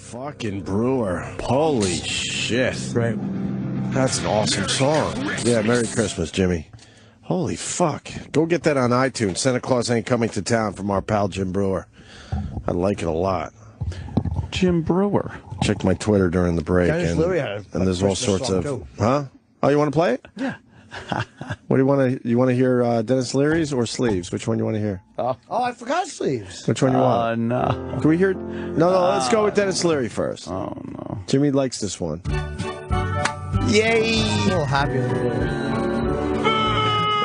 Fucking Brewer. Holy shit. Right. That's an awesome song. Yeah, Merry Christmas, Jimmy. Holy fuck. Go get that on iTunes. Santa Claus Ain't Coming to Town from our pal Jim Brewer. I like it a lot. Jim Brewer. Checked my Twitter during the break. Dennis Leary had and there's all sorts of... too. Huh? Oh, you want to play it? Yeah. What do you want to... You want to hear Dennis Leary's or Sleeves? Which one you want to hear? Oh, I forgot Sleeves. Which one you want? No. Can we hear... No, let's go with Dennis Leary first. Oh, no. Jimmy likes this one. Yay! A little happier.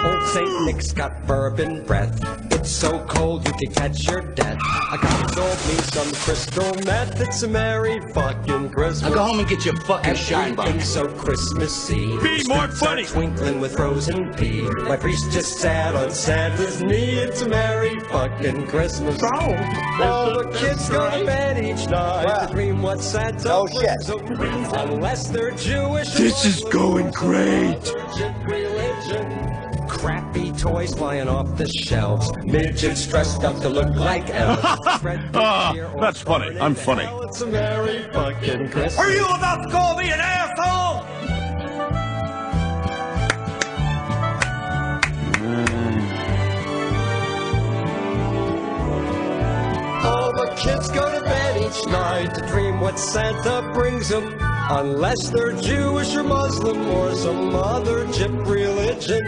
Old St. Nick's got bourbon breath. It's so cold you can catch your death. I got sold me some crystal meth. It's a merry fucking Christmas. Now go home and get your fucking shine box. Everything's so Christmassy. Be more funny. Twinkling with frozen pea. My priest just sat on Santa's knee. It's a merry fucking Christmas. All the kids go to bed each night to dream what Santa brings them. Unless they're Jewish. This is going great. Religion. Crappy toys flying off the shelves. Midgets dressed up to look like elves. That's funny. I'm funny. It's a merry fucking Christmas. Are you about to call me an asshole? All the kids go to bed each night to dream what Santa brings them. Unless they're Jewish or Muslim or some other gyp religion.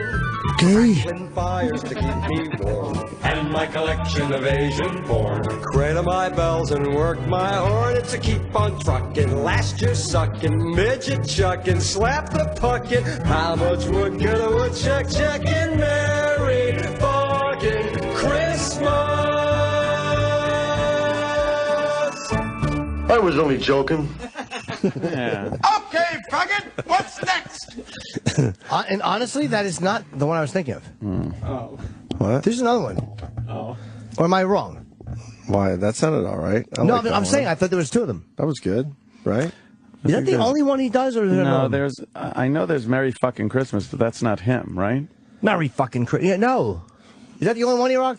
Crackling fires to keep me warm. And my collection of Asian porn. Cradle my bells and work my horn. It's a keep on trucking. Last year sucking. Midget chucking. Slap the puckin'. How much would get a woodchuck checking? Merry fucking Christmas. I was only joking. Yeah. Okay, faggot. What's next? And honestly, that is not the one I was thinking of. Oh. What? There's another one. Oh. Or am I wrong? Why? That sounded all right. No, I'm saying I thought there was two of them. That was good, right? Is that the only one he does, or is there No, another? I know there's Merry fucking Christmas, but that's not him, right? Merry fucking Christmas. Yeah, no. Is that the only one you rock?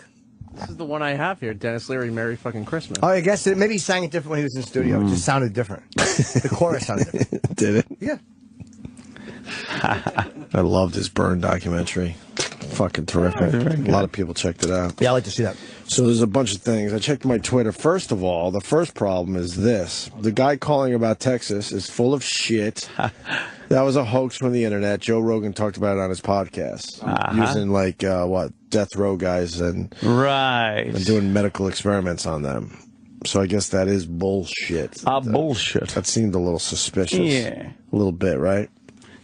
This is the one I have here, Dennis Leary, Merry fucking Christmas. Oh, I guess maybe he sang it different when he was in the studio. It just sounded different. The chorus sounded different. Did it? Yeah. I loved his Burn documentary. Fucking terrific. A lot of people checked it out. Yeah, I like to see that. So there's a bunch of things. I checked my Twitter. First of all, the first problem is this. The guy calling about Texas is full of shit. That was a hoax from the internet. Joe Rogan talked about it on his podcast. Using, like, death row guys and doing medical experiments on them. So I guess that is bullshit. Bullshit. That seemed a little suspicious. Yeah. A little bit, right?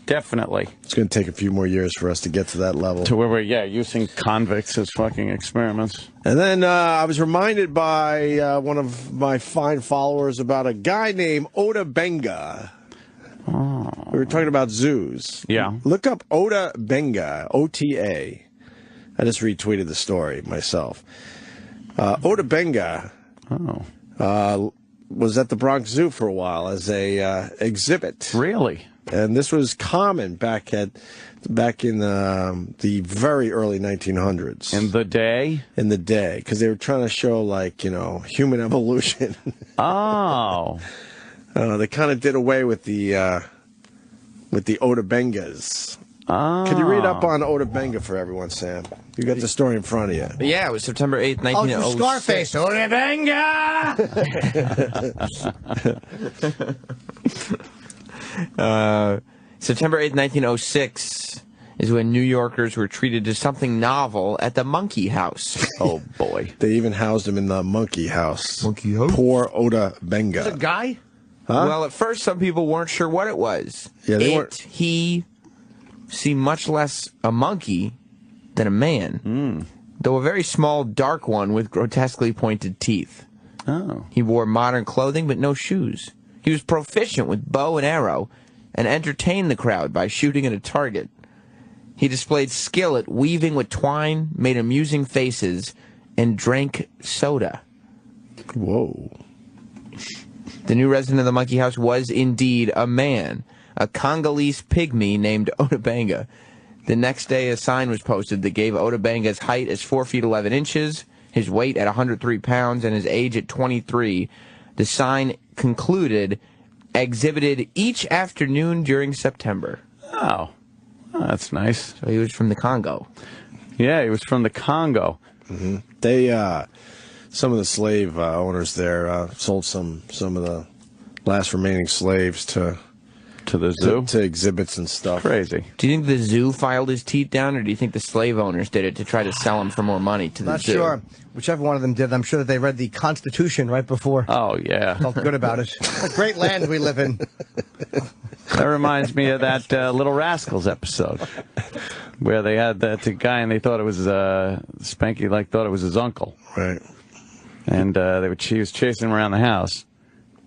Definitely. It's going to take a few more years for us to get to that level. To where we're, using convicts as fucking experiments. And then I was reminded by one of my fine followers about a guy named Ota Benga. Oh. We were talking about zoos. Yeah. Look up Ota Benga, O-T-A. I just retweeted the story myself. Ota Benga was at the Bronx Zoo for a while as a exhibit. Really? And this was common back in the very early 1900s. In the day? In the day, because they were trying to show, like, human evolution. Oh. They kind of did away with the Ota Bengas. Oh. Could you read up on Ota Benga for everyone, Sam? You got the story in front of you. Yeah, it was September 8th, 1906. Oh, Scarface. Ota Benga! September 8th, 1906 is when New Yorkers were treated to something novel at the Monkey House. Oh, boy. They even housed him in the Monkey House. Monkey House? Poor Ota Benga. Is a guy? Huh? Well, at first, some people weren't sure what it was. Yeah, they weren't. He seemed much less a monkey than a man, though a very small, dark one with grotesquely pointed teeth. Oh. He wore modern clothing, but no shoes. He was proficient with bow and arrow and entertained the crowd by shooting at a target. He displayed skill at weaving with twine, made amusing faces, and drank soda. Whoa. The new resident of the Monkey House was indeed a man, a Congolese pygmy named Ota Benga. The next day, a sign was posted that gave Ota Benga's height as 4 feet 11 inches, his weight at 103 pounds, and his age at 23, The sign concluded, exhibited each afternoon during September. Oh, that's nice. So he was from the Congo. Yeah, he was from the Congo. Mm-hmm. They, some of the slave owners there sold some of the last remaining slaves to the zoo, to exhibits and stuff. Crazy. Do you think the zoo filed his teeth down, or do you think the slave owners did it to try to sell him for more money to the zoo? Not sure. Whichever one of them did, I'm sure that they read the Constitution right before. Oh, yeah. Felt good about it. A great land we live in. That reminds me of that Little Rascals episode where they had that guy and they thought it was Spanky thought it was his uncle. Right. And he was chasing him around the house.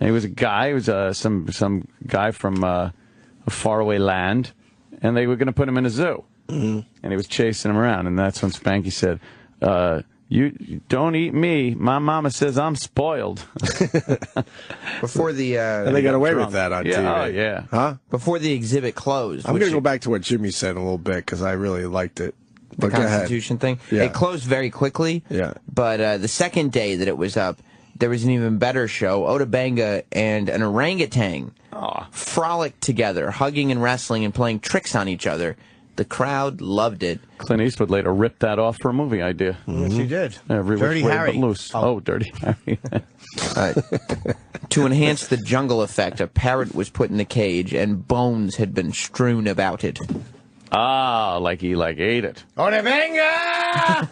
And he was a guy. He was some guy from a faraway land, and they were going to put him in a zoo. Mm-hmm. And he was chasing him around, and that's when Spanky said, "You don't eat me. My mama says I'm spoiled." Before the and they got away with that on TV. Oh yeah. Huh? Before the exhibit closed. I'm going to go back to what Jimmy said in a little bit because I really liked it. The But go ahead. Constitution thing. Yeah. It closed very quickly. Yeah. But the second day that it was up, there was an even better show. Oda Benga and an orangutan frolicked together, hugging and wrestling and playing tricks on each other. The crowd loved it. Clint Eastwood later ripped that off for a movie idea. Yes, he did. Every Dirty which way Harry. but loose. Oh, Dirty Harry. To enhance the jungle effect, a parrot was put in the cage and bones had been strewn about it. Ah, like he ate it. Oda Benga!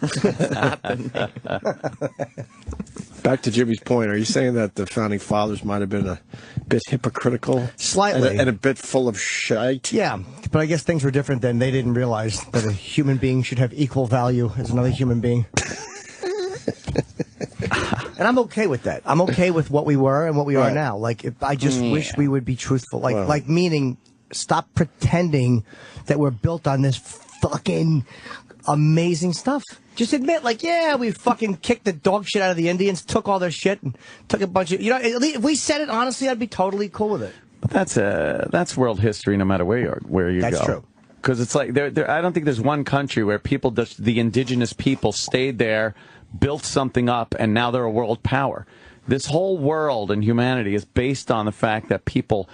Back to Jimmy's point, are you saying that the Founding Fathers might have been a bit hypocritical? Slightly. And a bit full of shite? Yeah, but I guess things were different then. They didn't realize that a human being should have equal value as another human being. And I'm okay with that. I'm okay with what we were and what we are now. Like, I just wish we would be truthful. Like meaning, stop pretending that we're built on this fucking amazing stuff. Just admit, we fucking kicked the dog shit out of the Indians, took all their shit, and took a bunch of, at least if we said it honestly, I'd be totally cool with it. But that's world history, no matter where you go. That's true. Because it's like I don't think there's one country where the indigenous people stayed there, built something up, and now they're a world power. This whole world and humanity is based on the fact that people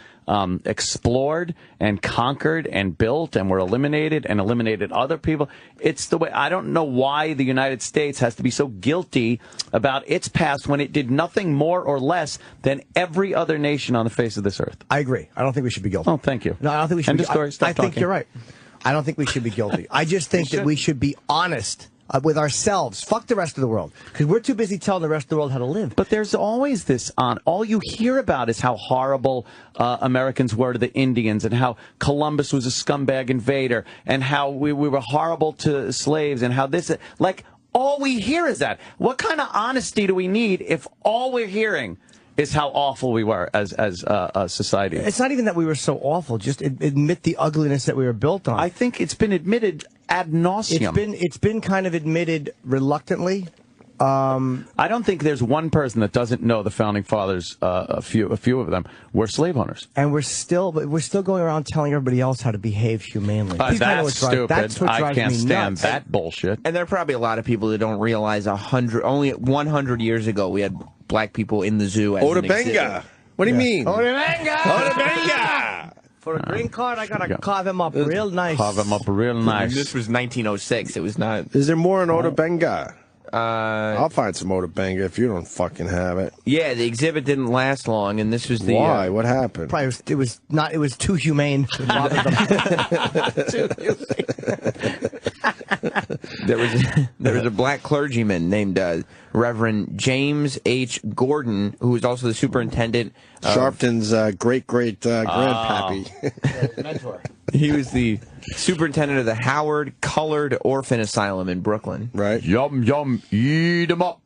explored and conquered and built and were eliminated and eliminated other people. It's the way. I don't know why the United States has to be so guilty about its past when it did nothing more or less than every other nation on the face of this earth. I agree. I don't think we should be guilty. Oh, thank you. No, I don't think we should End be of story. Stop I think talking. you're right. I don't think we should be guilty. I just think that we should be honest with ourselves. Fuck the rest of the world. Because we're too busy telling the rest of the world how to live. But there's always this on. All you hear about is how horrible Americans were to the Indians and how Columbus was a scumbag invader and how we were horrible to slaves and how this... all we hear is that. What kind of honesty do we need if all we're hearing is how awful we were as a society? It's not even that we were so awful. Just admit the ugliness that we were built on. I think it's been admitted ad nauseum. It's been kind of admitted reluctantly. I don't think there's one person that doesn't know the Founding Fathers. A few of them were slave owners, and we're still going around telling everybody else how to behave humanely. That's stupid. That's what I drives can't me stand nuts. that bullshit. And there are probably a lot of people that don't realize only 100 years ago we had black people in the zoo as Oda an exhibit. Benga. What do you mean? Oda Benga! Oda Benga! For a green card, I gotta carve him up real nice. Carve them up real nice. This was 1906. It was not. Is there more on Oda Benga? I'll find some Oda Benga if you don't fucking have it. Yeah, the exhibit didn't last long, and this was the. Why? What happened? Probably it was too humane. It bothered them. There was a black clergyman named Reverend James H. Gordon, who was also the superintendent. Sharpton's grandpappy. Mentor. He was the superintendent of the Howard Colored Orphan Asylum in Brooklyn. Right. Yum, yum, eat 'em up.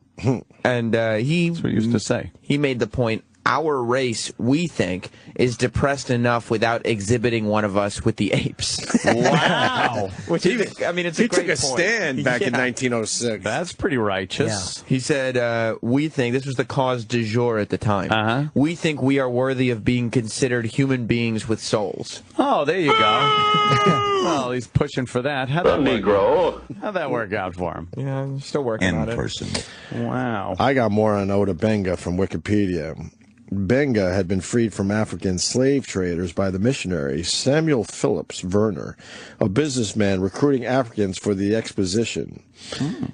And That's what he used to say. he made the point, our race, we think, is depressed enough without exhibiting one of us with the apes. Wow. Which is, it's a He great took a point. stand back in 1906. That's pretty righteous. He said, we think, this was the cause du jour at the time, we think we are worthy of being considered human beings with souls. Oh, there you go. Well, he's pushing for that. How'd that work out for him? Yeah, I'm still working on it. Wow. I got more on Oda Benga from Wikipedia. Benga had been freed from African slave traders by the missionary Samuel Phillips Werner, a businessman recruiting Africans for the exposition.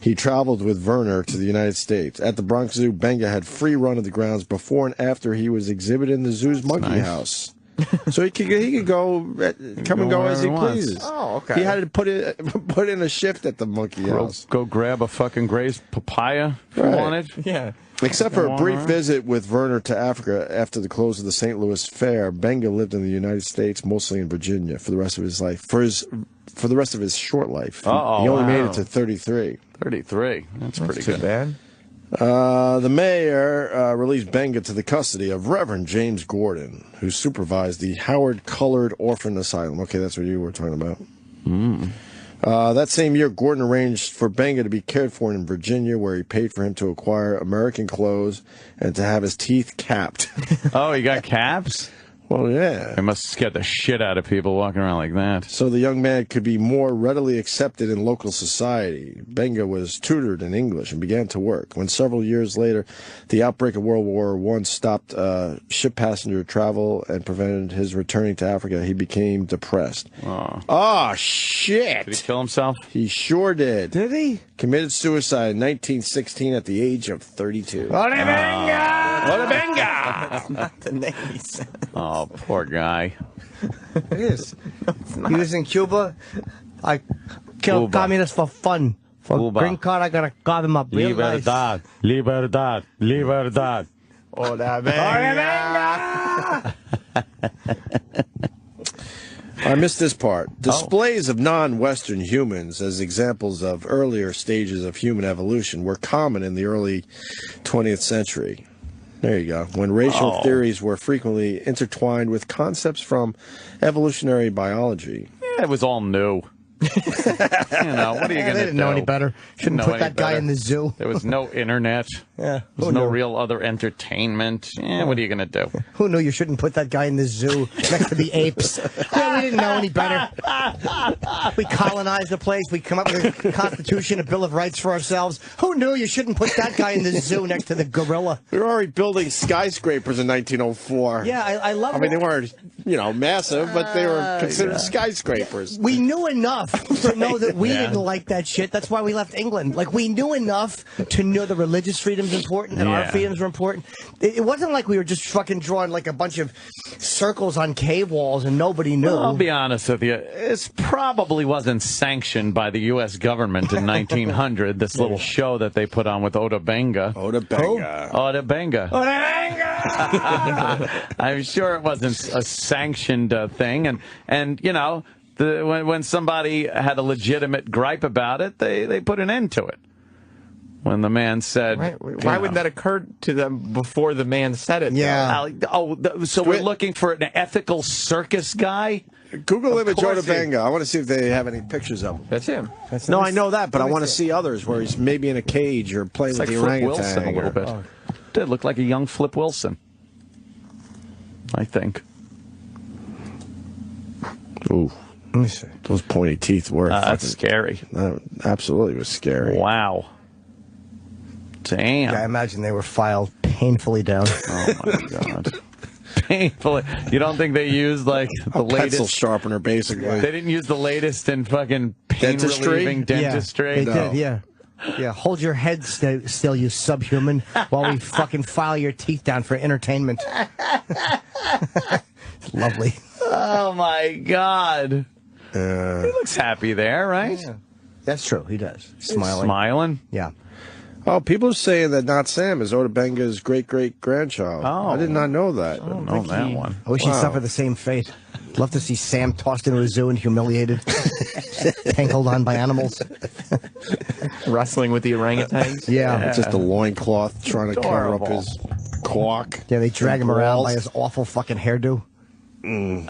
He traveled with Werner to the United States. At the Bronx Zoo, Benga had free run of the grounds before and after he was exhibited in the zoo's monkey house. So he could go, come and go as he pleases. Oh, okay. He had to put in a shift at the monkey house. Go grab a fucking grazed papaya if you wanted. Yeah. Except for a brief visit with Werner to Africa after the close of the St. Louis Fair, Benga lived in the United States, mostly in Virginia, for the rest of his life. For the rest of his short life, he only made it to 33. 33. That's pretty Too good. bad. The mayor released Benga to the custody of Reverend James Gordon, who supervised the Howard Colored Orphan Asylum. Okay, that's what you were talking about. That same year, Gordon arranged for Benga to be cared for in Virginia, where he paid for him to acquire American clothes and to have his teeth capped. Oh, he got caps? Well, yeah. It must have scared the shit out of people walking around like that. So the young man could be more readily accepted in local society. Benga was tutored in English and began to work. When several years later, the outbreak of World War I stopped ship passenger travel and prevented his returning to Africa, he became depressed. Oh, shit! Did he kill himself? He sure did. Did he? Committed suicide in 1916 at the age of 32. Ole Benga! Not the name he said. Oh, poor guy. It is. He was in Cuba. I killed Cuba. communists for fun. For Cuba. green card, I gotta carve him up real nice. Libertad. Libertad. Libertad. Ole I missed this part. Displays of non-Western humans as examples of earlier stages of human evolution were common in the early 20th century. There you go. When racial theories were frequently intertwined with concepts from evolutionary biology. Yeah, it was all new. You know, what are you going to do? They didn't know any better. Shouldn't Know put any that guy better. in the zoo. There was no internet. Yeah. There was no real other entertainment. What are you going to do? Who knew you shouldn't put that guy in the zoo next to the apes? Yeah, we didn't know any better. We colonized the place. We come up with a constitution, a bill of rights for ourselves. Who knew you shouldn't put that guy in the zoo next to the gorilla? We were already building skyscrapers in 1904. Yeah, I love it. I mean, they weren't, massive, but they were considered skyscrapers. We knew enough to know that we didn't like that shit. That's why we left England. Like, we knew enough to know the religious freedom's important and our freedoms were important. It wasn't like we were just fucking drawing like a bunch of circles on cave walls and nobody knew. Well, I'll be honest with you. It probably wasn't sanctioned by the U.S. government in 1900, this little show that they put on with Oda Benga. Oda Benga. Oda Benga. I'm sure it wasn't a sanctioned thing. And you know, when somebody had a legitimate gripe about it, they put an end to it. When the man said... Why would that occur to them before the man said it? Yeah. So we're looking for an ethical circus guy? Google image course Oda Benga. I want to see if they have any pictures of him. That's him. No, I know that, but I want to see others where he's maybe in a cage or playing It's with like the Flip orangutan. Wilson a little bit. Did look like a young Flip Wilson, I think. Ooh. Let me see. Those pointy teeth were That's scary. absolutely was scary. Wow. Damn. I imagine they were filed painfully down. Oh my God. Painfully. You don't think they used like the Pencil latest? sharpener, basically. They didn't use the latest in fucking pain Dentistry? relieving dentistry. Yeah, they did, yeah. Yeah, hold your head still, you subhuman, while we fucking file your teeth down for entertainment. It's lovely. Oh my God. He looks happy there, right? Yeah. That's true. He does. Smiling. Smiling. Yeah. Oh, people are saying that Not Sam is Oda Benga's great-great-grandchild. Oh. I did not know that. I don't know that one. I wish he'd suffer the same fate. Love to see Sam tossed into a zoo and humiliated, tangled on by animals. Wrestling with the orangutans. Yeah. It's just a loincloth trying to cover up Adorable. his quack. Yeah, they drag him around balls. by his awful fucking hairdo. They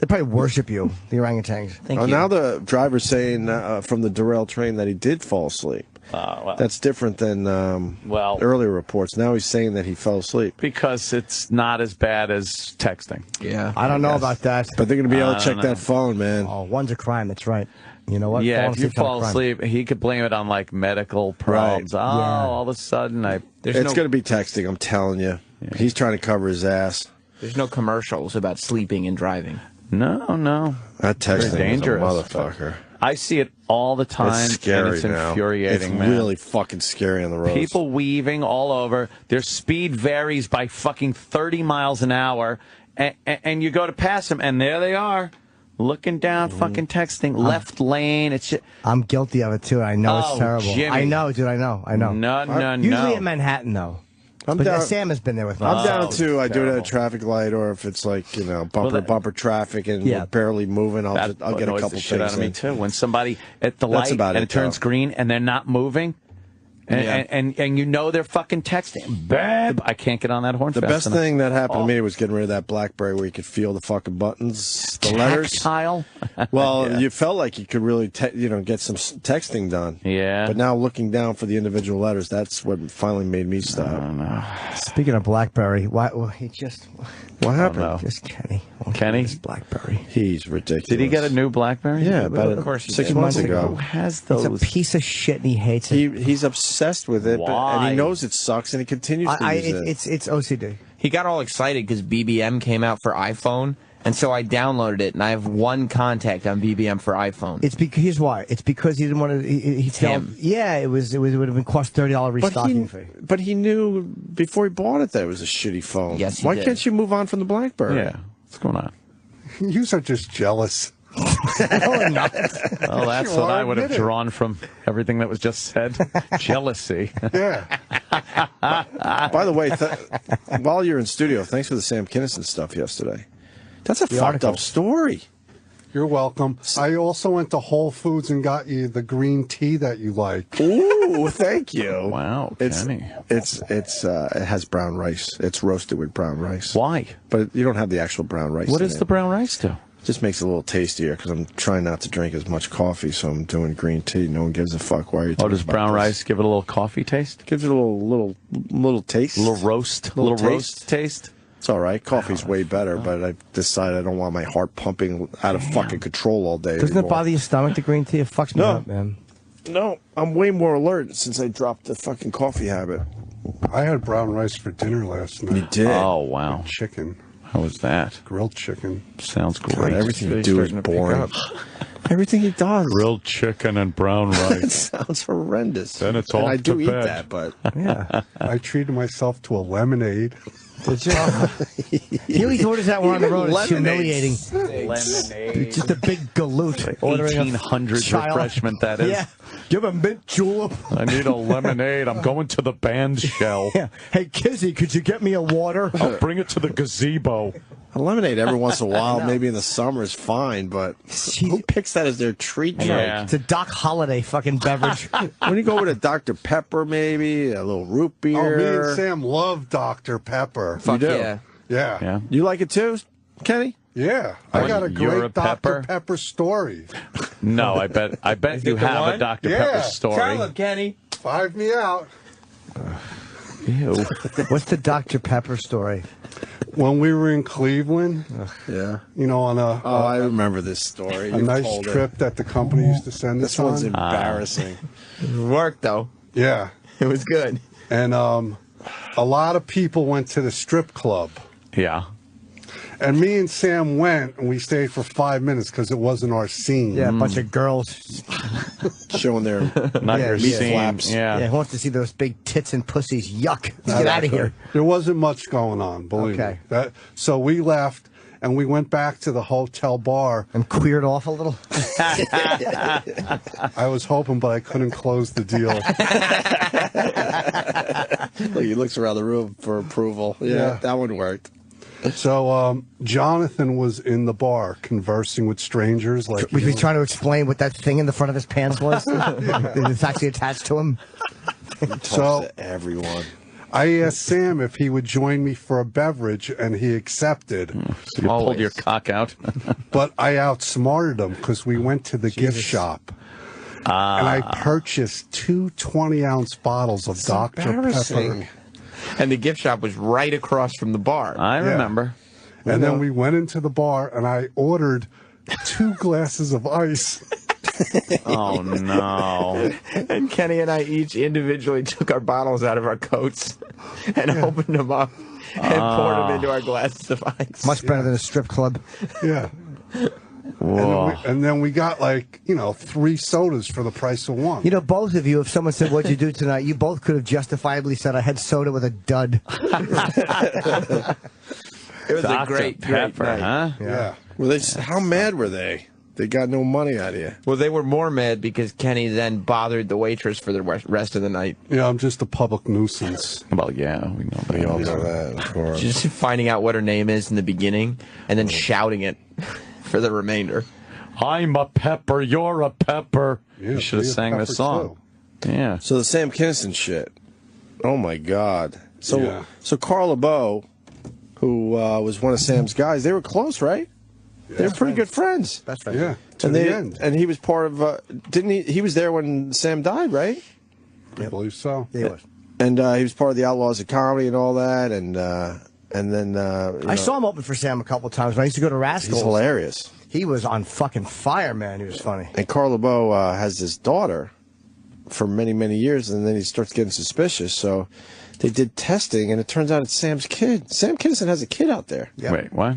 probably worship you, the orangutans. Thank you. Now the driver's saying from the derailed train that he did fall asleep. Well, That's different than earlier reports. Now he's saying that he fell asleep. because it's not as bad as texting. Yeah. I don't know about that. But they're going to be able to check that phone, man. Oh, one's a crime. That's right. You know what? Yeah, Falling if you asleep's not a fall crime. asleep, he could blame it on like medical problems. Oh, Yeah. all of a sudden It's going to be texting, I'm telling you. He's trying to cover his ass. There's no commercials about sleeping and driving. No. That texting is a dangerous. motherfucker. I see it all the time, It's scary and it's now. infuriating, It's man. really fucking scary on the road. People weaving all over. Their speed varies by fucking 30 miles an hour, and you go to pass them, and there they are, looking down, fucking texting, left lane. It's just, I'm guilty of it too. I know it's terrible. Jimmy. I know, dude. I know. No. Usually in Manhattan, though. I'm But down. Sam has been there with me. I'm down too. I do it at a terrible. traffic light, or if it's like bumper that- bumper traffic and Yeah. we're barely moving, I'll get a annoys couple the shit out things of me in. too. When somebody at the That's light about and it, it turns though. green and they're not moving, and you know they're fucking texting, babe. I can't get on that horn. The fast best enough. thing that happened to me was getting rid of that BlackBerry where you could feel the fucking buttons, the letters. Tactile. Well, Yeah. you felt like you could really, get some texting done. Yeah. But now looking down for the individual letters, that's what finally made me stop. Speaking of BlackBerry, why? Well, he just. What happened? know. Just Kenny. Kenny? This BlackBerry. He's ridiculous. Did he get a new BlackBerry? Yeah, about Of course he 6 did. months Who ago. has It's those? a piece of shit, and he hates it. He's obsessed with it, and Why? he knows it sucks, and he continues to use it. It's OCD. He got all excited because BBM came out for iPhone, and so I downloaded it, and I have one contact on BBM for iPhone. It's because here's why. It's because he didn't want to. He felt. him. Yeah, it would have been cost $30 restocking fee. But he knew before he bought it that it was a shitty phone. Yes, he Why did. can't you move on from the BlackBerry? Yeah. What's going on? You are just jealous. No, I'm not. Well, that's You what are, I would have admit it. drawn from everything that was just said. Jealousy. Yeah. By the way, while you're in studio, thanks for the Sam Kinison stuff yesterday. That's a fucked article. up story. You're welcome. I also went to Whole Foods and got you the green tea that you like. Ooh, thank you. Wow, Kenny. It has brown rice. It's roasted with brown rice. Why? But you don't have the actual brown rice. What in does it. the brown rice do? Just makes it a little tastier because I'm trying not to drink as much coffee, so I'm doing green tea. No one gives a fuck. Why are you? Oh, talking does about brown this? rice give it a little coffee taste? Gives it a little taste. A little roast? Little little roast taste? It's all right. Coffee's way better, but I decided I don't want my heart pumping out of fucking control all day. Doesn't it anymore. bother your stomach, the green tea? It fucks me No. up, man. No, I'm way more alert since I dropped the fucking coffee habit. I had brown rice for dinner last night. You did. Oh, wow. Chicken. How was that? Grilled chicken. Sounds God, great. everything you really do is starting to pick boring. up. Everything he does. Grilled chicken and brown It rice. sounds horrendous. Then it's and off I do to eat bed. that, but Yeah. I treated myself to a lemonade. Did you? He always orders that one on the road. It's humiliating. Lemonade. Just a big galoot. Ordering a 1800s child. refreshment, that is. Yeah. Give a mint julep. I need a lemonade. I'm going to the band shell. Yeah. Hey, Kizzy, could you get me a water? I'll bring it to the gazebo. a lemonade every once in a while, maybe in the summer, is fine. But who picks that as their treat drink? Yeah. It's a Doc Holliday fucking beverage. When you go with a Dr. Pepper, maybe a little root Oh, me beer. and Sam love Dr. Pepper. Fuck do? yeah. Yeah. Yeah. You like it too, Kenny? Yeah. I got a You're great a Dr. Pepper? Pepper story. No, I bet you it the have a one? Dr. Yeah. Pepper story. Tell him, Kenny. Five me out. Ew. What's the Dr. Pepper story? When we were in Cleveland, Yeah. on Oh, I remember this story. a You've nice told it. trip that the company used to send This us one's on. embarrassing. It worked, though. Yeah. It was good. And a lot of people went to the strip club. Yeah. And me and Sam went, and we stayed for 5 minutes because it wasn't our scene. Yeah, a bunch of girls. Showing their Not Yeah, your meat scene. flaps. Yeah. Yeah, who wants to see those big tits and pussies? Yuck. Let's get out of here. There wasn't much going on, believe Okay. me. So we left, and we went back to the hotel bar. And queered off a little. I was hoping, but I couldn't close the deal. Look, he looks around the room for approval. Yeah. That one worked. So Jonathan was in the bar conversing with strangers. Like Was he trying to explain what that thing in the front of his pants was? It's actually attached to him. So To everyone. I asked Sam if he would join me for a beverage, and he accepted. So you pulled your cock out. But I outsmarted him because we went to the gift shop. And I purchased two 20-ounce bottles of Dr. Pepper. Embarrassing. And the gift shop was right across from the bar. I remember. And then we went into the bar, and I ordered 2 glasses of ice. Oh, no. And Kenny and I each individually took our bottles out of our coats and opened them up. poured them into our glasses of ice. Much better than a strip club. Yeah. And then we got 3 sodas for the price of one. You know, both of you, if someone said, "What'd you do tonight?" you both could have justifiably said, "I had soda with a dud." It was a great Pepper, night. huh? Yeah. Well, how mad were they? They got no money out of you. Well, they were more mad because Kenny then bothered the waitress for the rest of the night. Yeah, I'm just a public nuisance. Well, yeah, we know that. We all know that, of course. Just finding out what her name is in the beginning and then shouting it for the remainder. I'm a pepper, you're a pepper. Yeah, You should have be a sang this pepper, song. Yeah. So the Sam Kinison shit. Oh my God. So Yeah. so Carl LeBeau, who was one of Sam's guys, they were close, right? They were pretty good friends. That's right. Yeah, to And the they end. and he was part of. Didn't he? He was there when Sam died, right? I believe so. Yeah, he was. And he was part of the Outlaws of Comedy and all that. And then I saw him open for Sam a couple times when I used to go to Rascals. he's hilarious. He was on fucking fire, man. He was funny. And Carl LeBeau has this daughter for many, many years, and then he starts getting suspicious. So they did testing, and it turns out it's Sam's kid. Sam Kinison has a kid out there. Yep. Wait, what?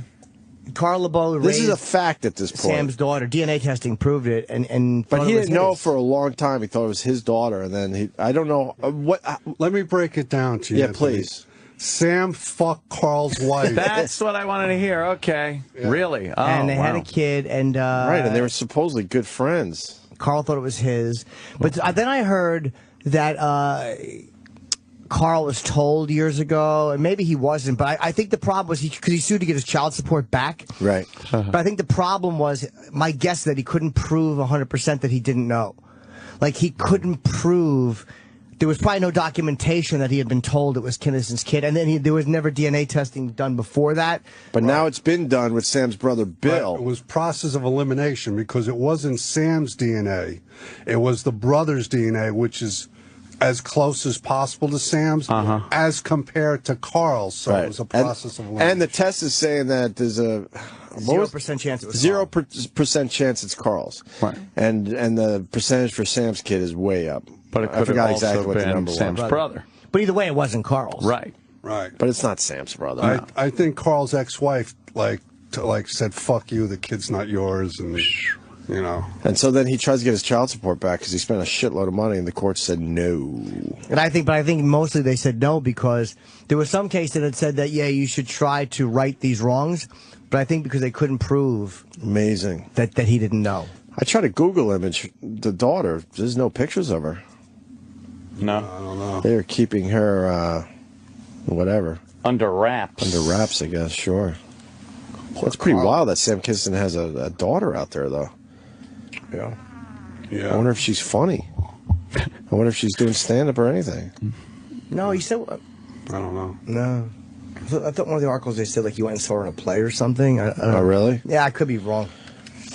Carl LeBeau This is raised a fact at this point. Sam's daughter. DNA testing proved it, and But thought he it was didn't know his. for a long time. He thought it was his daughter, and then I don't know what. Let me break it down to you. Yeah, Anthony. please. Sam fucked Carl's wife. That's what I wanted to hear. Okay. Really? Oh, and they had wow. a kid, and Right, and they were supposedly good friends. Carl thought it was his. But then I heard that Carl was told years ago, and maybe he wasn't, but I think the problem was because he sued to get his child support back. Right. But I think the problem was, my guess, that he couldn't prove 100% that he didn't know. Like, he couldn't prove. There was probably no documentation that he had been told it was Kinison's kid, and then there was never DNA testing done before that. But now it's been done with Sam's brother Bill. It was process of elimination because it wasn't Sam's DNA. It was the brother's DNA, which is as close as possible to Sam's as compared to Carl's. So it was a process of elimination. And the test is saying that there's a 0% chance it was 0% chance it's Carl's. Right. And the percentage for Sam's kid is way up. But it I could have forgot also exactly what the been number Sam's was. brother. But either way, it wasn't Carl's. Right. Right. But it's not Sam's brother. I think Carl's ex-wife said, "Fuck you, the kid's not yours," and you know. And so then he tries to get his child support back because he spent a shitload of money, and the court said no. And I think mostly they said no because there was some case that had said that, yeah, you should try to right these wrongs. But I think because they couldn't prove Amazing. that he didn't know. I tried to Google image the daughter. There's no pictures of her. No. I don't know. They're keeping her, whatever, Under wraps. under wraps, I guess. Sure. That's pretty wild that Sam Kinison has a daughter out there, though. Yeah. I Yeah. wonder if she's funny. I wonder if she's doing stand-up or anything. No, he said I don't know. no. I thought one of the articles they said like he went and saw her in a play or something. I don't know. Oh, really? Yeah, I could be wrong.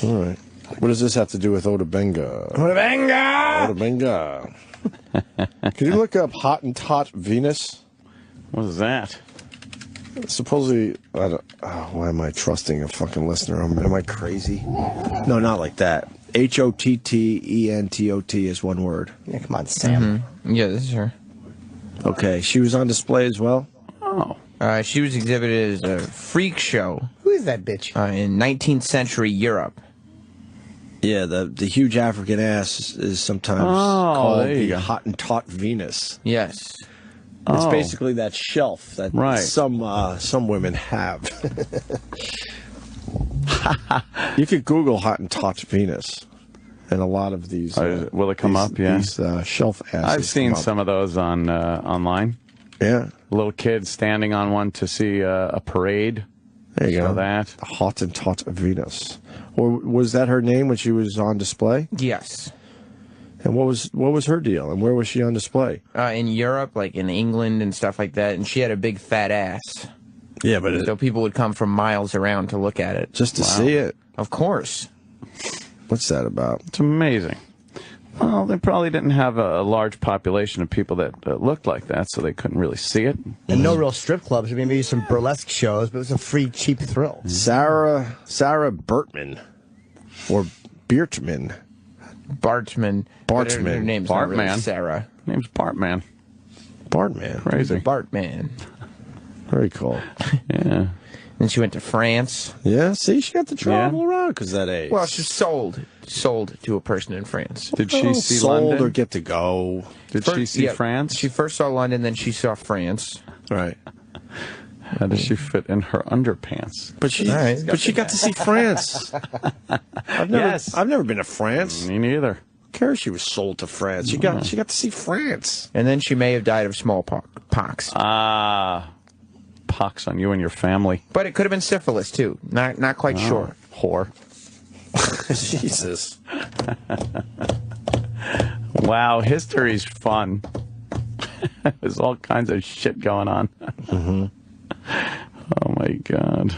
All right. What does this have to do with Otabenga? Otabenga. Can you look up Hottentot Venus? What is that? Supposedly, why am I trusting a fucking listener? Am I crazy? No, not like that. Hottentot is one word. Yeah, come on, Sam. Yeah, this is her. Okay, she was on display as well. Oh. She was exhibited as a freak show Who is that bitch? in 19th century Europe. Yeah, the huge African ass is sometimes Oh, called there you the go. Hottentot Venus. Yes. It's Oh. basically that shelf that Right. some women have. You could Google Hottentot Venus, and a lot of these. Will it come up? Yeah. These shelf asses. I've seen come up. some of those on online. Yeah, Little kids standing on one to see a parade. there you Saw go. that. The Hottentot Venus, or was that her name when she was on display? Yes. And what was her deal? And where was she on display? In Europe, like in England and stuff like that, and she had a big fat ass. Yeah, but So people would come from miles around to look at it. just to see it. Of course. What's that about? It's amazing. Well, they probably didn't have a large population of people that looked like that, so they couldn't really see it. And no real strip clubs. I mean, maybe some burlesque shows, but it was a free, cheap thrill. Sarah Bertman, or Biertman. Bartman. But her Bartman. name's not really Bartman. Sarah. Name's Bartman. Bartman. Crazy. Bartman. Very cool. Yeah. Then she went to France. Yeah, see, she got to travel around because that age. Well, she sold to a person in France. Did she see sold London? or get to go? Did she see France? She first saw London, then she saw France. Right. How does she fit in her underpants? But she got to see France. I've never been to France. Me neither. Who cares? She was sold to France. She got to see France. And then she may have died of smallpox. Pox on you and your family. But it could have been syphilis too. Not quite sure. Whore. Jesus. Wow, history's fun. There's all kinds of shit going on. Oh my God.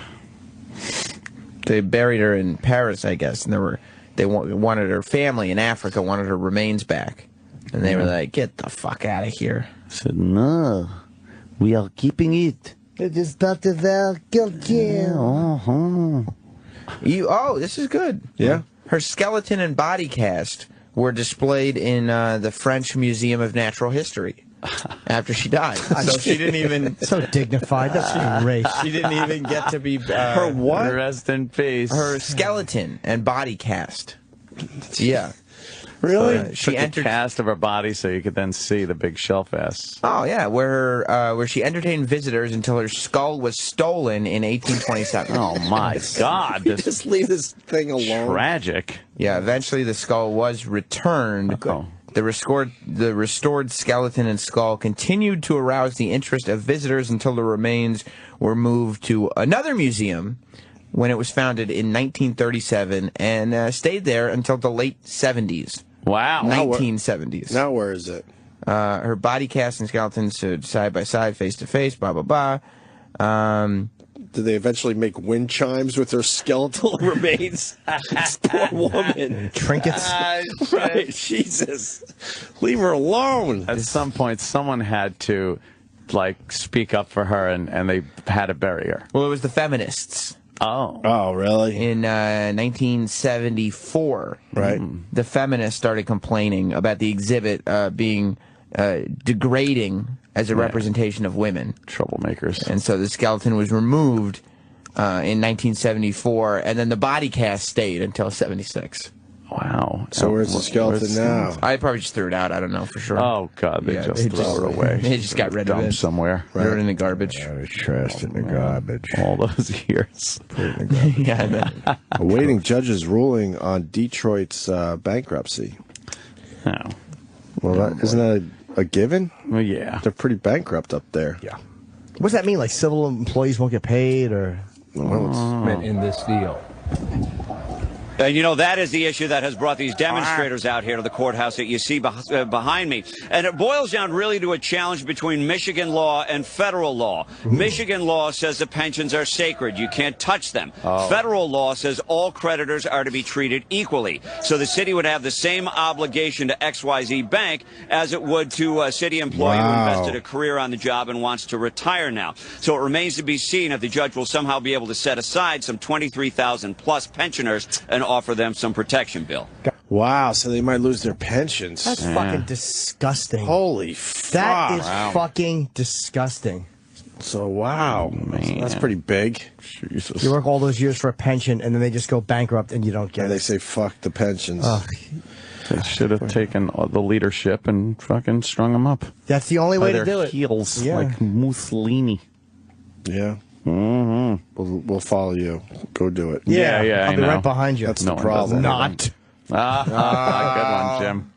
They buried her in Paris, I guess, and they wanted her family in Africa wanted her remains back, and they were like, "Get the fuck out of here." I said, "No, we are keeping it." It is not the This is good. Yeah. Her skeleton and body cast were displayed in the French Museum of Natural History after she died. So she didn't even... So dignified. That's great. She didn't even get to be... Her what? Rest in peace. Her skeleton and body cast. Yeah. Really? She entered the cast of her body so you could then see the big shelf ass. Oh yeah, where she entertained visitors until her skull was stolen in 1827. Oh my God! Just leave this thing alone. Tragic. Yeah, eventually the skull was returned. Oh. The restored skeleton and skull continued to arouse the interest of visitors until the remains were moved to another museum when it was founded in 1937 and stayed there until the late 70s. Wow. 1970s. Now where is it? Her body cast and skeleton stood side by side, face to face, blah, blah, blah. Did they eventually make wind chimes with her skeletal remains? This poor woman. Trinkets. Right, Jesus. Leave her alone. At some point, someone had to, like, speak up for her, and they had to bury her. Well, it was the feminists. Oh, really? In 1974, Right. The feminists started complaining about the exhibit being degrading as a representation of women. Troublemakers. And so the skeleton was removed in 1974, and then the body cast stayed until 76. Wow. So where's the skeleton now? I probably just threw it out. I don't know for sure. Oh, God. They just threw it away. They just got rid of Dumped it. somewhere. Threw it in the garbage. Trashed in the garbage. All those years. Yeah, I bet. Awaiting judge's ruling on Detroit's bankruptcy. Oh. Well, isn't that a given? Well, yeah. They're pretty bankrupt up there. Yeah. What's that mean? Like civil employees won't get paid, or in this deal. And, you know, that is the issue that has brought these demonstrators out here to the courthouse that you see behind me. And it boils down really to a challenge between Michigan law and federal law. Michigan law says the pensions are sacred. You can't touch them. Federal law says all creditors are to be treated equally. So the city would have the same obligation to XYZ Bank as it would to a city employee who invested a career on the job and wants to retire now. So it remains to be seen if the judge will somehow be able to set aside some 23,000 plus pensioners and offer them some protection, Bill. Wow, so they might lose their pensions. that's fucking disgusting. Holy fuck. That is fucking disgusting. So, wow. Man. That's pretty big. Jesus. You work all those years for a pension, and then they just go bankrupt, and you don't get And they it. say, fuck the pensions. They should have taken the leadership and fucking strung them up. That's the only way By to their do it. heels, Yeah. like Mussolini. Yeah. Mm-hmm. We'll follow you. Go do it. Yeah, I'll I be know. right behind you. That's No the one problem. Not. Good one, Jim.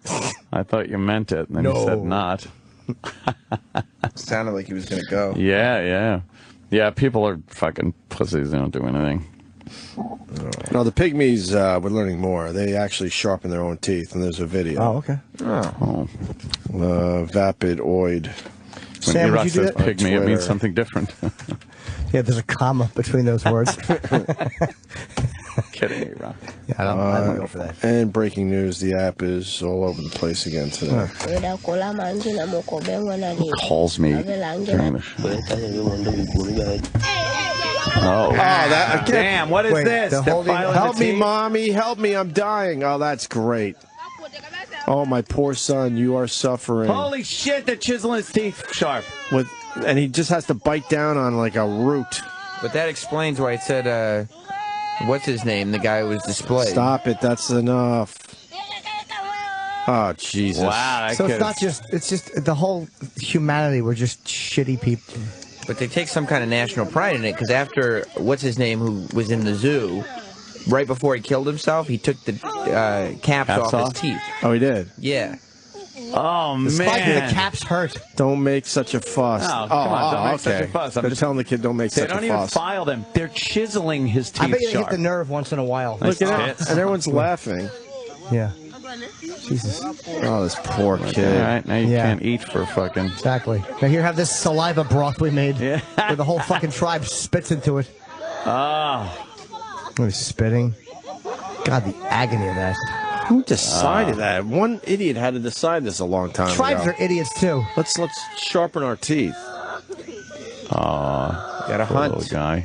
I thought you meant it, and then you said not. Sounded like he was going to go. Yeah. People are fucking pussies. They don't do anything. No, the pygmies, we're learning more. They actually sharpen their own teeth, and there's a video. Oh, okay. Vapid oid. When Sam, would Iraq you do says that? pygmy, it means Twitter. something different. Yeah, there's a comma between those words. Kidding, Iraq. Yeah, I don't go for that. And breaking news, the app is all over the place again today. Calls me during the show. Oh, that again. damn! What is Wait, this? they're They're holding- filing the Help me, tape? mommy. Help me. I'm dying. Oh, that's great. Oh, my poor son. You are suffering. Holy shit! They're chiseling his teeth sharp. With and he just has to bite down on like a root. But that explains why it said, what's his name? The guy who was displayed. Stop it. That's enough. Oh, Jesus. Wow. So it's just the whole humanity. We're just shitty people. But they take some kind of national pride in it, because after, what's his name, who was in the zoo, right before he killed himself, he took the caps off his teeth. Oh, he did? Yeah. Oh, man. The caps hurt. Don't make such a fuss. Oh, come on. Don't make such a fuss. They're telling the kid don't make such a fuss. They don't even file them. They're chiseling his teeth I bet you sharp. hit the nerve once in a while. Look at that. And everyone's laughing. Yeah. Jesus. Oh, this poor kid. All right, now you can't eat for fucking... Exactly. Now here, have this saliva broth we made. Yeah. Where the whole fucking tribe spits into it. Oh. He's spitting. God, the agony of that. Who decided that? One idiot had to decide this a long time Tribes ago. are idiots, too. Let's sharpen our teeth. Gotta hunt. Little guy.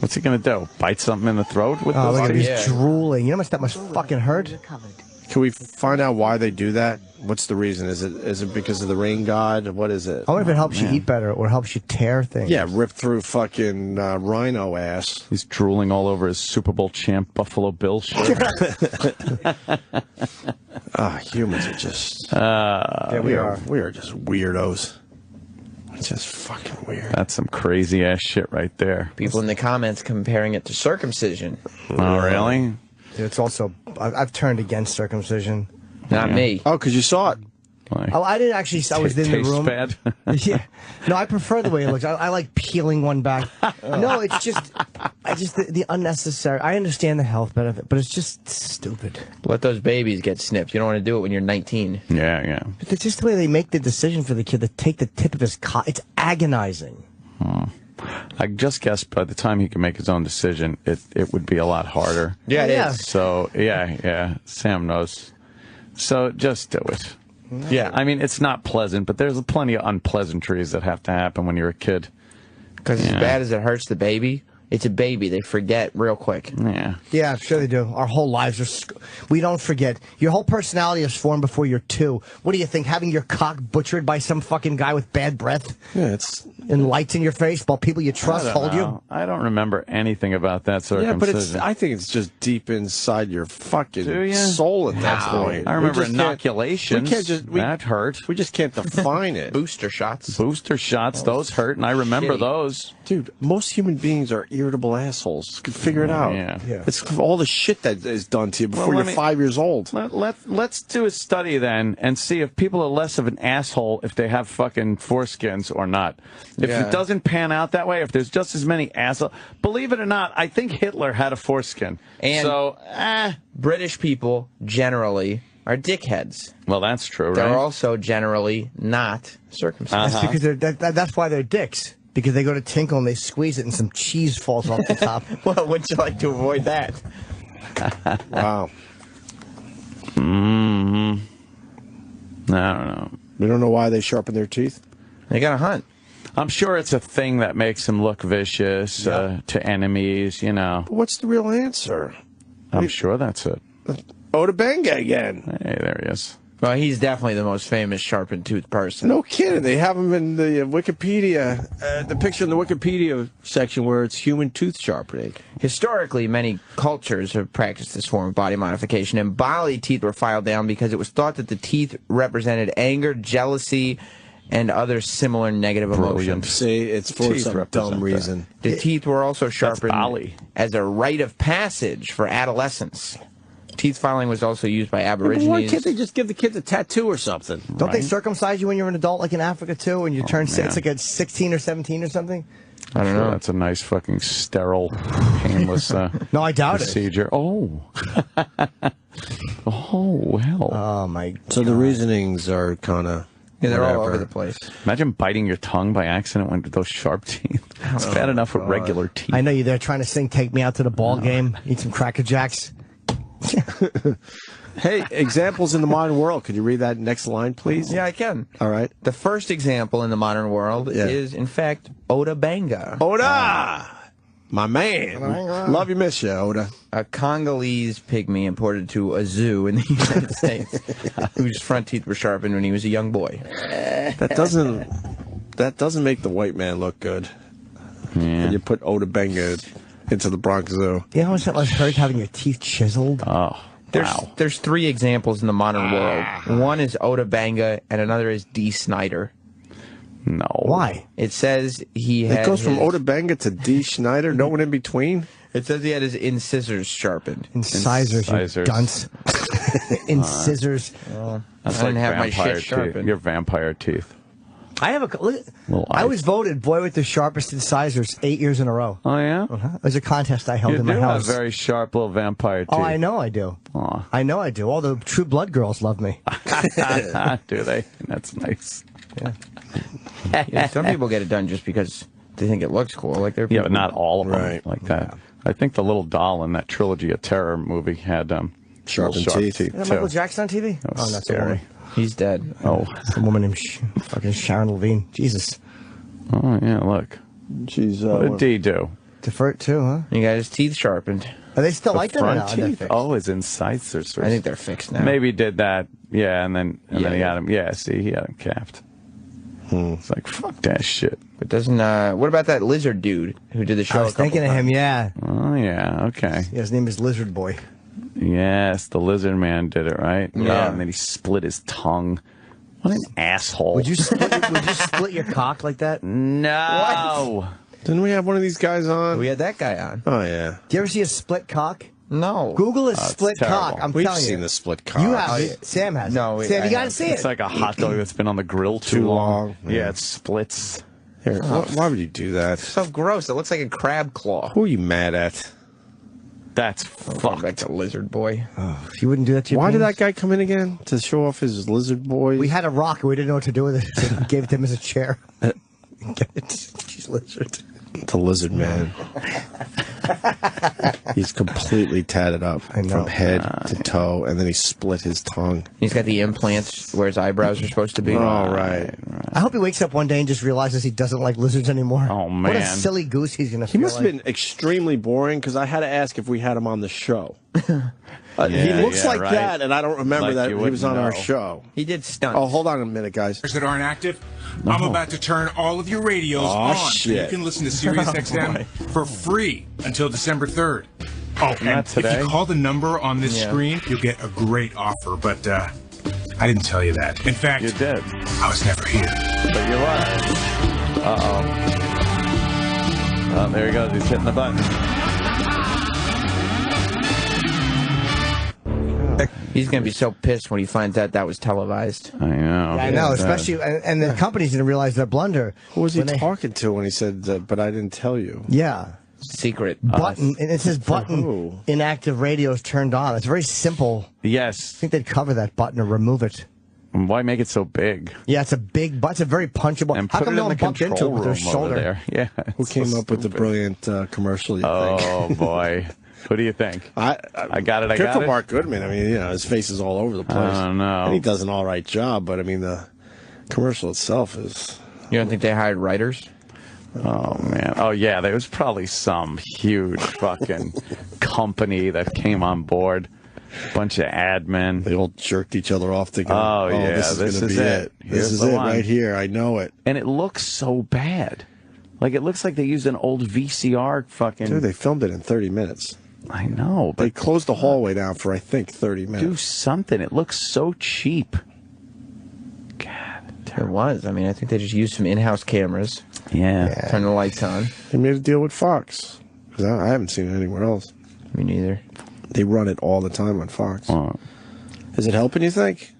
What's he gonna do? Bite something in the throat with Oh, this? look at him. He's drooling. You know how much that must fucking hurt? Can we find out why they do that? What's the reason? Is it because of the rain god? What is it? I wonder if it helps you eat better or helps you tear things. Yeah, rip through fucking rhino ass. He's drooling all over his Super Bowl champ Buffalo Bills shirt. Humans are just... yeah, we are. We are just weirdos. It's just fucking weird. That's some crazy ass shit right there. People in the comments comparing it to circumcision. Oh, really? It's also... I've turned against circumcision. Not me. Oh, because you saw it. Oh, I didn't actually. I was in the room. Bad? Yeah. No, I prefer the way it looks. I like peeling one back. No, it's just, the unnecessary. I understand the health benefit, but it's just stupid. Let those babies get snipped. You don't want to do it when you're 19. Yeah. But it's just the way they make the decision for the kid to take the tip of his cock. It's agonizing. I just guess by the time he can make his own decision, it would be a lot harder. Yeah, it is. So, yeah, Sam knows. So just do it. Yeah. I mean, it's not pleasant, but there's plenty of unpleasantries that have to happen when you're a kid. Because as bad as it hurts the baby, it's a baby. They forget real quick. Yeah. Yeah, sure they do. Our whole lives are... We don't forget. Your whole personality is formed before you're 2. What do you think? Having your cock butchered by some fucking guy with bad breath? Yeah, it's... And lights in your face while people you trust hold you? I don't remember anything about that circumcision. Yeah, but I think it's just deep inside your fucking Do ya? soul at that point. I remember We just inoculations. That hurt. We just can't define it. Booster shots. Booster shots, those hurt, and I remember those. Dude, most human beings are irritable assholes. You can figure it out. Yeah. It's all the shit that is done to you before you're 5 years old. Let's do a study then and see if people are less of an asshole if they have fucking foreskins or not. If it doesn't pan out that way, if there's just as many assholes, believe it or not, I think Hitler had a foreskin. And so, British people generally are dickheads. Well, that's true, right? They're also generally not circumcised. That's because that's why they're dicks. Because they go to tinkle and they squeeze it and some cheese falls off the top. Well, wouldn't you like to avoid that? Wow. I don't know. We don't know why they sharpen their teeth? They gotta hunt. I'm sure it's a thing that makes them look vicious to enemies, you know. But what's the real answer? I'm sure that's it. Oda Benga again. Hey, there he is. Well, he's definitely the most famous sharpened tooth person. No kidding. They have him in the Wikipedia, the picture in the Wikipedia section where it's human tooth sharpening. Historically, many cultures have practiced this form of body modification, and bodily teeth were filed down because it was thought that the teeth represented anger, jealousy, and other similar negative emotions. See, it's for some dumb reason. The teeth were also sharpened as a rite of passage for adolescence. Teeth filing was also used by Aborigines. Why can't they just give the kids a tattoo or something? Don't they circumcise you when you're an adult, like in Africa, too? And you turn it's like at 16 or 17 or something? I don't know. That's a nice fucking sterile, painless no, I doubt procedure. Oh. Oh, well. Oh, my God. So the reasonings are kind of... Yeah, they're all over the place. Imagine biting your tongue by accident with those sharp teeth. It's bad enough with regular teeth. I know you're there trying to sing Take Me Out to the Ball Game, eat some Cracker Jacks. Hey, examples in the modern world. Could you read that next line, please? Yeah, I can. All right. The first example in the modern world is, in fact, Oda Benga. Oda! My man. Love you, miss you, Oda. A Congolese pygmy imported to a zoo in the United States, whose front teeth were sharpened when he was a young boy. That that doesn't make the white man look good. Yeah. And you put Oda Benga into the Bronx Zoo. You know, it's not like having your teeth chiseled. Oh, There's 3 examples in the modern world. One is Oda Benga, and another is D. Snyder. No. Why? It says he had It goes from his- Oda Benga to D. Schneider, no one in between. It says he had his incisors sharpened. Incisors, you Incisors. dunce. Incisors. That's I didn't like have my vampire shit teeth. sharpened. Your vampire teeth. I have I was voted boy with the sharpest incisors 8 years in a row. Oh, yeah? It was a contest I held You in my do house. have very sharp little vampire teeth. Oh, I know I do. Aw. I know I do. All the True Blood girls love me. Do they? That's nice. Yeah, some people get it done just because they think it looks cool. Like they're Yeah, but not all of them Right. like that. I think the little doll in that Trilogy of Terror movie had Sharpened little teeth. Is that too. Michael Jackson on TV? That was Oh, that's a scary. woman. He's dead. Oh. It's a woman named fucking Sharon Levine. Jesus. Oh, yeah, look. She's What did D do? Deferred too, huh? He got his teeth sharpened. Are they still The like that or front not? Are they teeth? fixed? Oh, his incisors. I think they're fixed now. Maybe did that. Yeah, and then he Yeah. had him. Yeah, see, he had him capped. It's like, fuck that shit. But doesn't, what about that lizard dude who did the show? I was thinking of him, yeah. Oh, yeah, okay. Yeah, his name is Lizard Boy. Yes, the Lizardman did it, right? Yeah. And then he split his tongue. What an asshole. Would you split your cock like that? No. Didn't we have one of these guys on? We had that guy on. Oh, yeah. Do you ever see a split cock? No. Google a it's split terrible. cock. I'm We've telling seen you. the split cock. You have it. Sam has No, it. Sam, I you got to haven't. see it. It's like a hot dog that's been on the grill Too long. Yeah, it splits. Here, why would you do that? So gross. It looks like a crab claw. Who are you mad at? That's Going back fucked. to Lizard Boy. You wouldn't do that to your Why did penis? that guy come in again? To show off his lizard boy? We had a rock and we didn't know what to do with it. So we gave it to him as a chair. Get it? She's lizard. The lizard man. He's completely tatted up I know. from head to toe, and then he split his tongue. He's got the implants where his eyebrows are supposed to be. Oh, right. I hope he wakes up one day and just realizes he doesn't like lizards anymore. Oh, What a man. silly goose he's going to He feel must have like. been extremely boring because I had to ask if we had him on the show. He Yeah, looks yeah, like right. that, and I don't remember Like that you he was on wouldn't our know. show. He did stunts. Oh, hold on a minute, guys. That aren't active. I'm about to turn all of your radios on. So shit. you can listen to Sirius XM for free until December 3rd. Oh, and Not if today. you call the number on this Yeah. screen, you'll get a great offer. But I didn't tell you that. In fact, You did. I was never here. But you are. Uh-oh. Oh, there he goes. He's hitting the button. He's going to be so pissed when he finds out that was televised. I know. I know, especially, and the companies didn't realize their blunder. Who was he when they- talking to when he said, but I didn't tell you? Yeah. Secret. Button, and it says who? button inactive radio is turned on. It's very simple. Yes. I think they'd cover that button or remove it. Why make it so big? Yeah, it's a big button. It's a very punchable. And How put come it no in one the bumped into it control with their room over shoulder? there. Yeah. Who it's came so up with the stupid. brilliant commercial, you think? Oh, boy. Who do you think? I got it, I good got for it? Mark Goodman. I mean, you know, his face is all over the place. I don't know. And he does an all right job, but I mean, the commercial itself is. You don't think they hired writers? Oh, man. Oh, yeah. There was probably some huge fucking company that came on board. Bunch of admin. They all jerked each other off thinking, Oh, yeah, this is this going to is be it. This Here's is the it one. right here. I know it. And it looks so bad. Like, it looks like they used an old VCR fucking... Dude, they filmed it in 30 minutes. I know, They but closed the hallway down for, I think, 30 do minutes. something. It looks so cheap. God. It was. I mean, I think they just used some in-house cameras. Yeah. Turn the lights on. They made a deal with Fox. 'Cause I haven't seen it anywhere else. Me neither. They run it all the time on Fox. Oh, Is it helping, you think?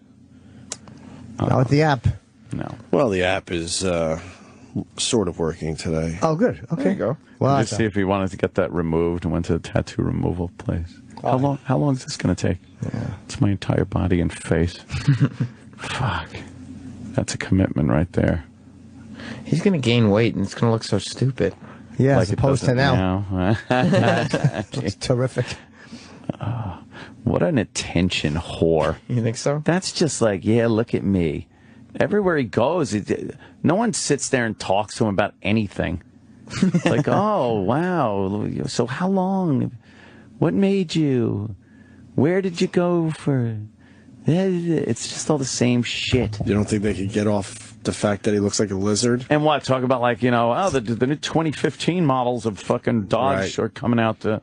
Not with the app. no. Well, the app is sort of working today. Oh, good. Okay. There you go. Well, Just see if he wanted to get that removed and went to the tattoo removal place. Oh. How long is this going to take? It's my entire body and face. Fuck. That's a commitment right there. He's going to gain weight, and it's going to look so stupid. yeah, Like as it opposed to doesn't now. It's terrific. What an attention whore. You think so? That's just like, yeah, look at me. Everywhere he goes, no one sits there and talks to him about anything. Like, oh, wow. So how long? What made you? Where did you go for? It's just all the same shit. You don't think they could get off the fact that he looks like a lizard. And what? Talk about like, the new 2015 models of fucking Dodge are coming out to...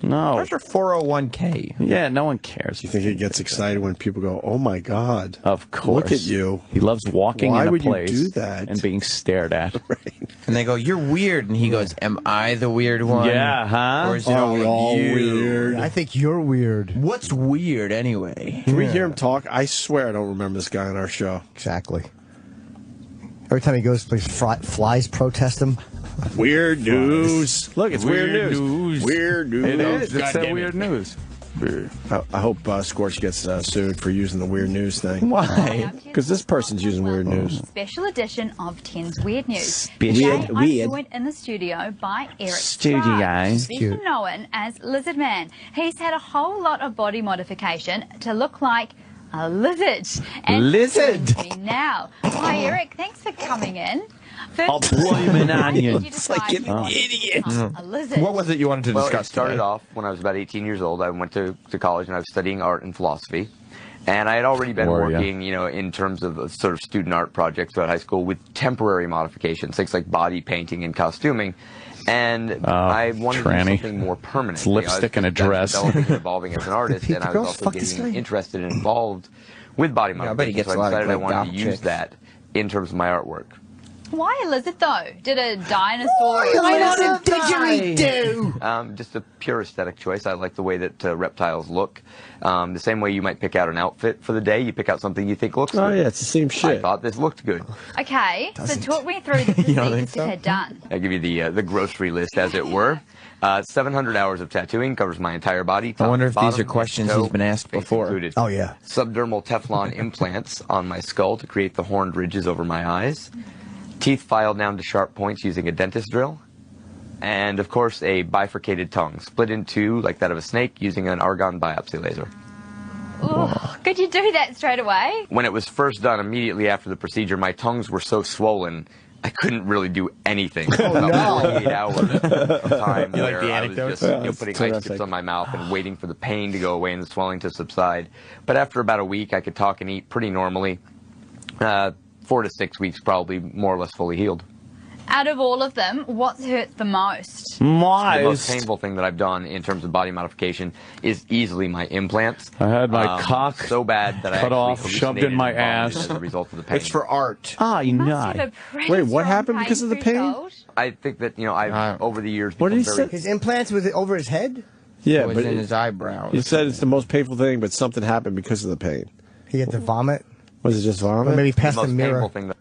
No. Where's your 401k? Yeah, no one cares. You think he gets excited when people go, "Oh my God"? Of course. Look at you. He loves walking Why in a would place you do that? and being stared at. Right. And they go, "You're weird," and he goes, "Am I the weird one?" Yeah, huh? Or is it Are we all you? weird? I think you're weird. What's weird anyway? Can we hear him talk? I swear I don't remember this guy on our show. Exactly. Every time he goes to place, flies protest him. Weird news. Look, it's weird news. Weird news. It is. It's weird news. I hope Scorch gets sued for using the weird news thing. Why? Because this person's using weird news. Special edition of 10's Weird News. Special. Today, I'm joined in the studio by Eric Strauss, better known as Lizardman. He's had a whole lot of body modification to look like a lizard. And Lizard? joins me now. Hi, Eric. Thanks for coming in. I'll blame an onion. It's like an idiot. A lizard. What was it you wanted to Well, discuss it started today? off when I was about 18 years old. I went to college and I was studying art and philosophy. And I had already been working, in terms of sort of student art projects throughout high school with temporary modifications, things like body painting and costuming. And I wanted to do something more permanent. It's lipstick and a dress. Developing and evolving as an artist, and I was also getting interested and involved with body modification. So I decided I wanted to use that in terms of my artwork. Why a lizard, though? Did a dinosaur... What did you do? Just a pure aesthetic choice. I like the way that reptiles look. The same way you might pick out an outfit for the day, you pick out something you think looks good. Oh, yeah, it's the same shit. I thought this looked good. Okay, so talk me through the procedures you had done. I'll give you the grocery list, as it were. 700 hours of tattooing covers my entire body. I wonder if bottom, these are questions he's been asked before. Included. Oh, yeah. Subdermal Teflon implants on my skull to create the horned ridges over my eyes. Teeth filed down to sharp points using a dentist drill. And, of course, a bifurcated tongue, split in two like that of a snake using an argon biopsy laser. Ooh, could you do that straight away? When it was first done, immediately after the procedure, my tongues were so swollen, I couldn't really do anything. About 48 hours of time You like where the I was anecdotes? just putting ice strips on my mouth and waiting for the pain to go away and the swelling to subside. But after about a week, I could talk and eat pretty normally. 4 to 6 weeks, probably more or less fully healed. Out of all of them, what's hurt the most? The most painful thing that I've done in terms of body modification is easily my implants. I had my cock so bad that cut I off, shoved in my ass. as a result of the pain. It's for art. Ah, you know. Wait, what happened because of the pain? I think that I've over the years. What did he become say? very His implants was over his head? Yeah, It was but in his eyebrows. you said it's the most painful thing, but something happened because of the pain. He had to vomit? Was it just vomit? Or maybe past the the most mirror. painful thing that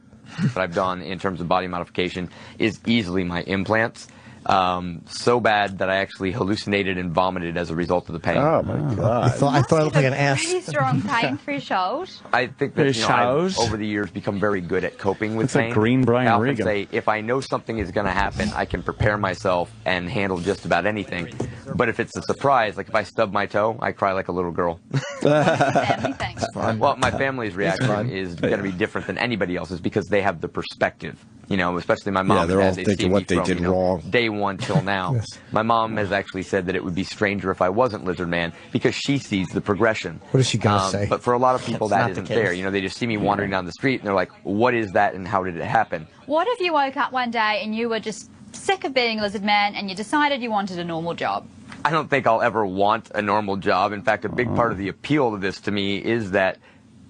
I've done in terms of body modification is easily my implants. So bad that I actually hallucinated and vomited as a result of the pain. Oh my God! I thought it looked like an ass. Pretty strong pain threshold. I think that I've over the years become very good at coping with It's like pain. green Brian I often Regan. say if I know something is going to happen, I can prepare myself and handle just about anything. But if it's a surprise, like if I stub my toe, I cry like a little girl. Family thing. Well, my family's reaction is going to be different than anybody else's because they have the perspective. Especially my mom. Yeah, they're and all dad, thinking see what me they from, did wrong. Day one till now. Yes. My mom has actually said that it would be stranger if I wasn't Lizardman because she sees the progression. What is she going to say? But for a lot of people, That's that not the isn't fair. case. They just see me wandering down the street and they're like, "What is that and how did it happen?" What if you woke up one day and you were just sick of being Lizardman and you decided you wanted a normal job? I don't think I'll ever want a normal job. In fact, a big part of the appeal of this to me is that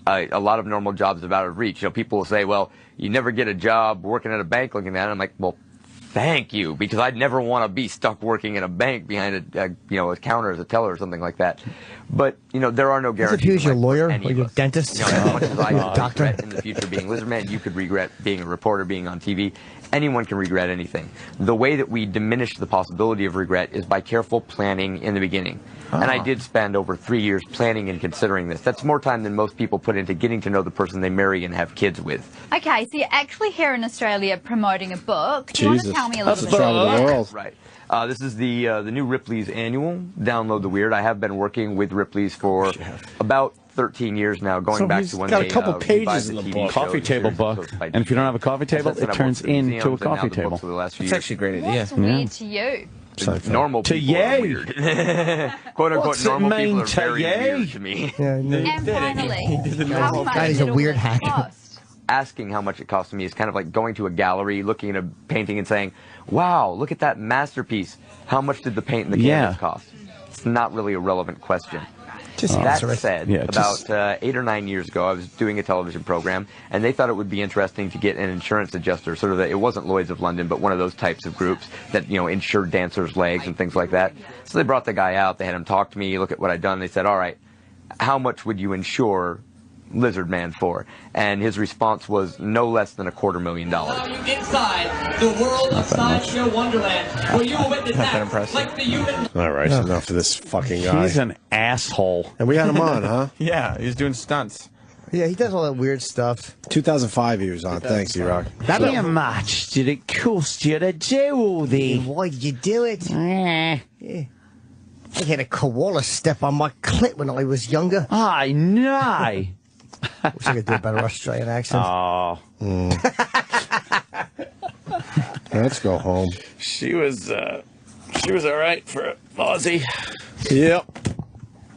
a lot of normal jobs are out of reach. People will say, well, you never get a job working at a bank looking at that. And I'm like, well, thank you, because I'd never want to be stuck working in a bank behind a counter as a teller or something like that. But, there are no guarantees. If he was your lawyer or any of your us. dentist? As much as I could Doctor? regret in the future being Lizardman, you could regret being a reporter, being on TV. Anyone can regret anything. The way that we diminish the possibility of regret is by careful planning in the beginning. And I did spend over 3 years planning and considering this. That's more time than most people put into getting to know the person they marry and have kids with. Okay, so you're actually here in Australia promoting a book. Do you want to tell me a little bit travel about the it? world. Right. This is the new Ripley's Annual, Download the Weird. I have been working with Ripley's for about 13 years now, going So back he's to when got a they couple pages revived in the TV book. show. Coffee It's table series book. hosted by And if you don't have a coffee table, Since then, it I've turns worked with into museums a and now coffee the table. books for the last few That's years. actually a great idea. What's weird to you? Normal To people are yay. weird. Quote unquote, What's it normal people mean are to very yay? weird to me. Yeah, no. And finally, how much That is a did all weird this hack. cost? asking how much it costs me is kind of like going to a gallery, looking at a painting and saying, wow, look at that masterpiece. How much did the paint and the canvas cost? It's not really a relevant question. That said, about 8 or 9 years ago, I was doing a television program, and they thought it would be interesting to get an insurance adjuster, sort of that it wasn't Lloyd's of London, but one of those types of groups that, you know, insured dancers' legs and things like that. So they brought the guy out, they had him talk to me, look at what I'd done, and they said, all right, how much would you insure Lizardman for? And his response was no less than $250,000. Inside the world of Sideshow Wonderland, where you will witness acts like the human. All right, enough of this fucking guy. He's an asshole. And we had him on, huh? Yeah, he was doing stunts. Yeah, he does all that weird stuff. 2005 he was on. Thanks, E-Rock. How much did it cost you to do all this? Why did you do it? Yeah. I had a koala step on my clit when I was younger. I know. Wish I could do a better Australian accent. Oh. Let's go home. She was all right for Aussie. Yep.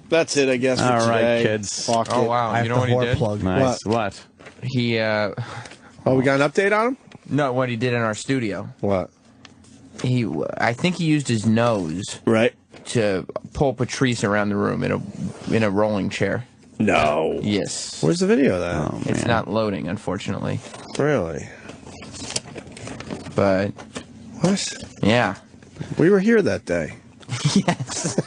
That's it, I guess, for all today. Right, kids. Fuck oh, it. wow. You know what he did? Nice. What? He, Oh, we got an update on him? No, what he did in our studio. What? I think he used his nose. Right. To pull Patrice around the room in a rolling chair. No. Yes. Where's the video of that? Oh, it's not loading, unfortunately. Really? But. What? Yeah. We were here that day. Yes.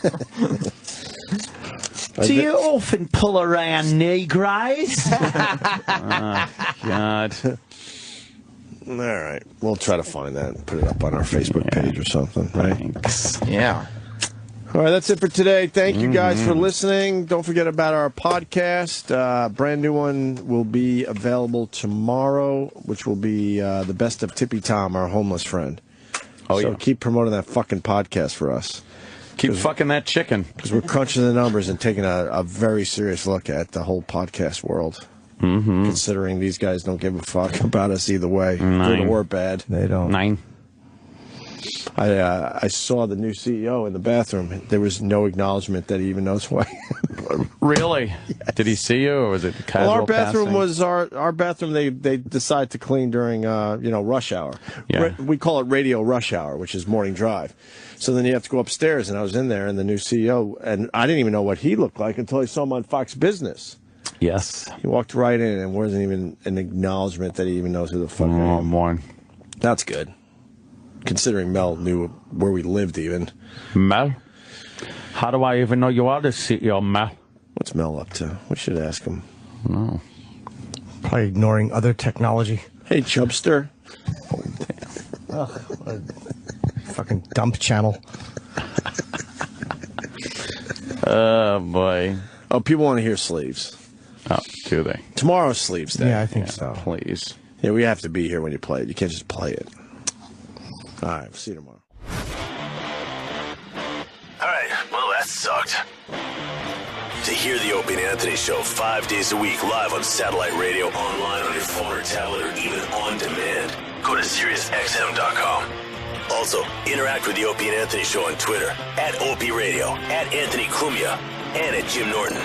Do you often pull around Negroes? Oh, God. All right. We'll try to find that and put it up on our Facebook page or something, right? Thanks. Yeah. All right, that's it for today. Thank you guys for listening. Don't forget about our podcast. Brand new one will be available tomorrow, which will be the best of Tippy Tom, our homeless friend. Oh, so yeah. keep promoting that fucking podcast for us. Keep fucking that chicken. Because we're crunching the numbers and taking a very serious look at the whole podcast world. Mm-hmm. Considering these guys don't give a fuck about us either way, good or bad. They don't. 9. I saw the new CEO in the bathroom. There was no acknowledgement that he even knows why. Really? Yes. Did he see you, or was it casual? Well, our bathroom passing? was our bathroom. They decide to clean during rush hour. Yeah. We call it radio rush hour, which is morning drive. So then you have to go upstairs, and I was in there, and the new CEO, and I didn't even know what he looked like until I saw him on Fox Business. Yes. He walked right in, and wasn't even an acknowledgement that he even knows who the fuck I am. Morning. That's good. Considering Mel knew where we lived, even. Mel? How do I even know you are the CEO, Mel? What's Mel up to? We should ask him. No. Probably ignoring other technology. Hey, Chubster. Ugh, what a fucking dump channel. Oh, boy. Oh, people want to hear Sleeves. Oh, do they? Tomorrow's Sleeves Day. Yeah, I think so. Please. Yeah, we have to be here when you play it. You can't just play it. All right, see you tomorrow. All right, well, that sucked. To hear the Opie and Anthony Show 5 days a week live on satellite radio, online on your phone or tablet, or even on demand, go to SiriusXM.com. Also, interact with the Opie and Anthony Show on Twitter, @Opie Radio, @Anthony Cumia, and @Jim Norton.